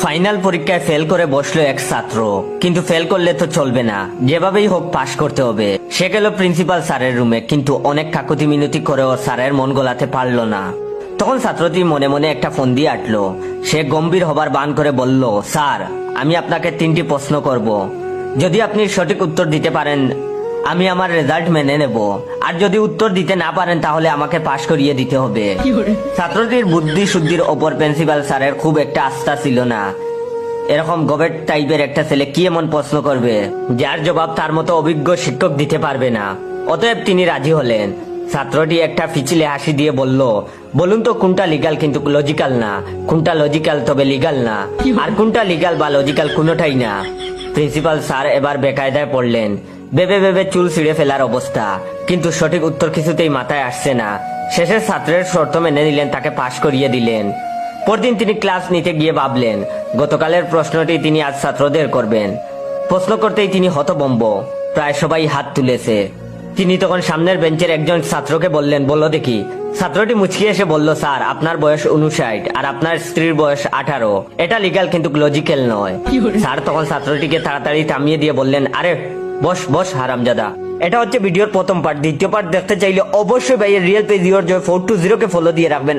Final পরীক্ষায় fail করে বসলো এক ছাত্র, কিন্তু ফেল করলে তো চলবে না, যেভাবেই হোক পাশ করতে হবে। সে গেল প্রিন্সিপাল স্যারের রুমে, কিন্তু অনেক কাকুতি মিনতি করেও স্যারের মন গলাতে পারলো না। তখন ছাত্রটি মনে মনে একটা ফোন দিয়ে আটলো। সে গম্ভীর হবার বান করে বলল, স্যার, আমি আপনাকে 3টি প্রশ্ন করব। যদি আপনি সঠিক উত্তর দিতে পারেন আমি আমার রেজাল্ট মেনে নেব, আর যদি উত্তর দিতে না পারেন তাহলে আমাকে পাশ করিয়ে দিতে হবে। ছাত্রটির বুদ্ধি শুদ্ধির ওপর প্রিন্সিপাল স্যারের খুব একটা আস্থা ছিল না। এরকম গবেট টাইপের একটা ছেলে কি এমন প্রশ্ন করবে যার জবাব তার মতো অভিজ্ঞ শিক্ষক দিতে পারবে না। অতএব তিনি রাজি হলেন। ছাত্রটি একটা ফিচিলে হাসি দিয়ে বলল, বলুন তো কোনটা লিগাল কিন্তু লজিক্যাল না, কোনটা লজিক্যাল তবে লিগাল না, আর কোনটা লিগাল বা লজিক্যাল কোনোটাই না। প্রিন্সিপাল স্যার এবার বেকায়দায় পড়লেন। ভেবে ভেবে চুল ছিঁড়ে ফেলার অবস্থা, কিন্তু সঠিক উত্তর কিছুতেই মাথায় আসছে না। শেষে ছাত্রের শর্ত মেনে নিলেন, তাকে পাশ করিয়ে দিলেন। পরদিন তিনি ক্লাস নিতে গিয়ে ভাবলেন গতকালের প্রশ্নটি তিনি আজ ছাত্রদের করবেন। প্রশ্ন করতেই তিনি হতভম্ব, প্রায় সবাই হাত তুলেছে। তিনি তখন সামনের বেঞ্চের একজন ছাত্রকে বললেন, বলো দেখি। ছাত্রটি মুচকি এসে বলল, স্যার, আপনার বয়স 59 আর আপনার স্ত্রীর বয়স 18, এটা লিগ্যাল কিন্তু লজিক্যাল নয়। স্যার তখন ছাত্রটিকে তাড়াতাড়ি থামিয়ে দিয়ে বললেন, আরে বস বস হারামজাদা। এটা হচ্ছে ভিডিওর প্রথম পার্ট। দ্বিতীয় পার্ট দেখতে চাইলে অবশ্যই ভাইয়ের রিয়েল পেজ ইওর জয় 420 কে ফলো দিয়ে রাখবেন।